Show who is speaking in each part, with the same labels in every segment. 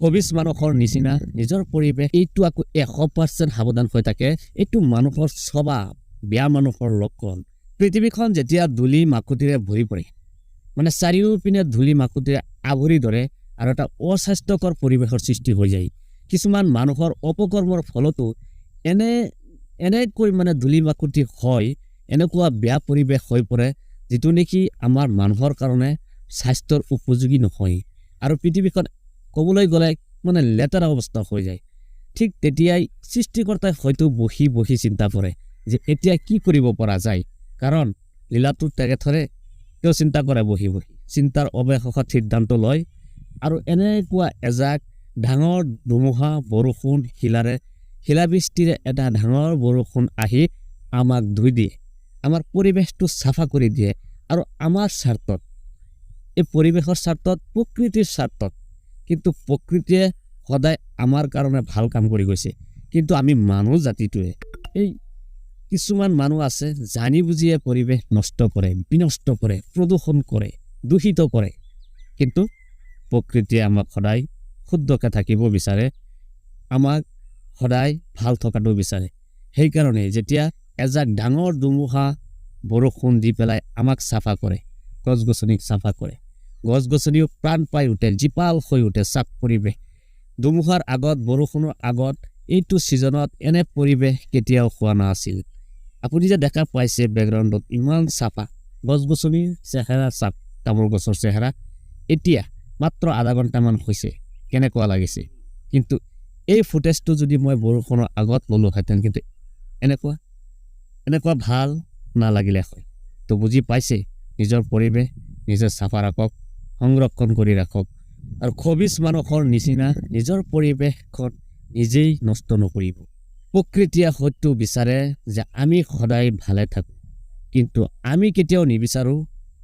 Speaker 1: কবিজ মানুহৰ নিচিনা নিজৰ পৰিৱেশ এইটো আকৌ 100% সাৱধান হৈ থাকে। এইটো মানুহৰ স্বভাৱ, বেয়া মানুহৰ লক্ষণ। পৃথিৱীখন যেতিয়া ধূলি মাকুতিৰে ভৰি পৰে, মানে চাৰিওপিনে ধূলি মাকুতিৰে আৱৰি ধৰে আৰু এটা অস্বাস্থ্যকৰ পৰিৱেশৰ সৃষ্টি হৈ যায়। কিছুমান মানুহৰ অপকৰ্মৰ ফলতো এনেকৈ মানে ধূলি মাকুতি হয়, এনেকুৱা বেয়া পৰিৱেশ হৈ পৰে যিটো নেকি আমাৰ মানুহৰ কাৰণে স্বাস্থ্যৰ উপযোগী নহয় আৰু পৃথিৱীখন ক'বলৈ গ'লে মানে লেতেৰা অৱস্থা হৈ যায়। ঠিক তেতিয়াই সৃষ্টিকৰ্তাই হয়তো বহি বহি চিন্তা কৰে যে এতিয়া কি কৰিব পৰা যায়, কাৰণ লীলাটো তেখেতৰে তেওঁ চিন্তা কৰে বহি বহি, চিন্তাৰ অৱশেষত সিদ্ধান্ত লয় আৰু এনেকুৱা এজাক ডাঙৰ ধুমুহা বৰষুণ শিলাবৃষ্টিৰে এটা ডাঙৰ বৰষুণ আহি আমাক ধুই দিয়ে, আমাৰ পৰিৱেশটো চাফা কৰি দিয়ে আৰু আমাৰ স্বাৰ্থত, এই পৰিৱেশৰ স্বাৰ্থত, প্ৰকৃতিৰ স্বাৰ্থত। কিন্তু প্ৰকৃতিয়ে সদায় আমাৰ কাৰণে ভাল কাম কৰি গৈছে, কিন্তু আমি মানুহ জাতিটোৱে, এই কিছুমান মানুহ আছে জানি বুজিয়ে পৰিৱেশ নষ্ট কৰে, বিনষ্ট কৰে, প্ৰদূষণ কৰে, দূষিত কৰে। কিন্তু প্ৰকৃতিয়ে আমাক সদায় শুদ্ধকৈ থাকিব বিচাৰে, আমাক সদায় ভাল থকাটো বিচাৰে। সেইকাৰণে যেতিয়া এজাক ডাঙৰ ধুমুহা বৰষুণ দি পেলাই আমাক চাফা কৰে, গছ গছনিক চাফা কৰে, গছ গছনিও প্ৰাণ পাই উঠে, জীপাল হৈ উঠে, চাফ পৰিৱেশ। ধুমুহাৰ আগত, বৰষুণৰ আগত এইটো ছিজনত এনে পৰিৱেশ কেতিয়াও হোৱা নাছিল। আপুনি যে দেখা পাইছে বেকগ্ৰাউণ্ডত ইমান চাফা, গছ গছনিৰ চেহেৰা চাফ, তামোল গছৰ চেহেৰা। এতিয়া মাত্ৰ আধা ঘণ্টামান হৈছে, কেনেকুৱা লাগিছে। কিন্তু এই ফুটেজটো যদি মই বৰষুণৰ আগত ল'লোহেঁতেন কিন্তু এনেকুৱা ভাল নালাগিলে হয়। তো বুজি পাইছে, নিজৰ পৰিৱেশ নিজে চাফা ৰাখক, সংৰক্ষণ কৰি ৰাখক আৰু খবিজ মানুহৰ নিচিনা নিজৰ পৰিৱেশখন নিজেই নষ্ট নকৰিব। প্ৰকৃতিয়ে হয়তো বিচাৰে যে আমি সদায় ভালে থাকোঁ, কিন্তু আমি কেতিয়াও নিবিচাৰোঁ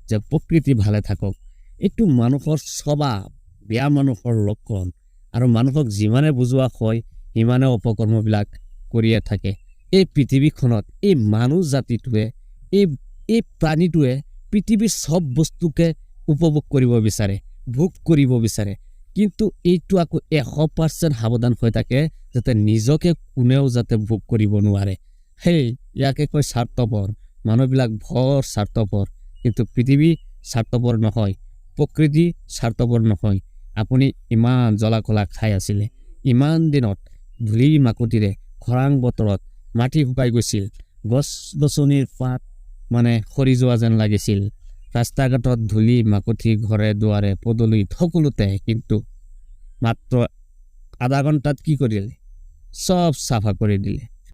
Speaker 1: যে প্ৰকৃতি ভালে থাকক। এইটো মানুহৰ স্বভাৱ, বেয়া মানুহৰ লক্ষণ আৰু মানুহক যিমানে বুজোৱা হয় সিমানে অপকৰ্মবিলাক কৰিয়ে থাকে। এই পৃথিৱীখনত এই মানুহ জাতিটোৱে, এই প্ৰাণীটোৱে পৃথিৱীৰ চব বস্তুকে উপভোগ কৰিব বিচাৰে, ভোগ কৰিব বিচাৰে, কিন্তু এইটো আকৌ 100% সাৱধান হৈ থাকে যাতে নিজকে কোনেও যাতে ভোগ কৰিব নোৱাৰে। সেই ইয়াকে কয় স্বাৰ্থপৰ। মানুহবিলাক ভৰ স্বাৰ্থপৰ, কিন্তু পৃথিৱী স্বাৰ্থপৰ নহয়, প্ৰকৃতি স্বাৰ্থপৰ নহয়। আপুনি ইমান জ্বলা কলা খাই আছিলে, ইমান দিনত ধূলি মাকুতিৰে খৰাং বতৰত মাটি শুকাই গৈছিল, গছ গছনিৰ পাত মানে সৰি যোৱা যেন লাগিছিল, ৰাস্তা ঘাটত ধূলি মাকুতি, ঘৰে দুৱাৰে পদূলিত সকলোতে, কিন্তু মাত্ৰ আধা ঘণ্টাত কি কৰিলে, চব চাফা কৰি দিলে।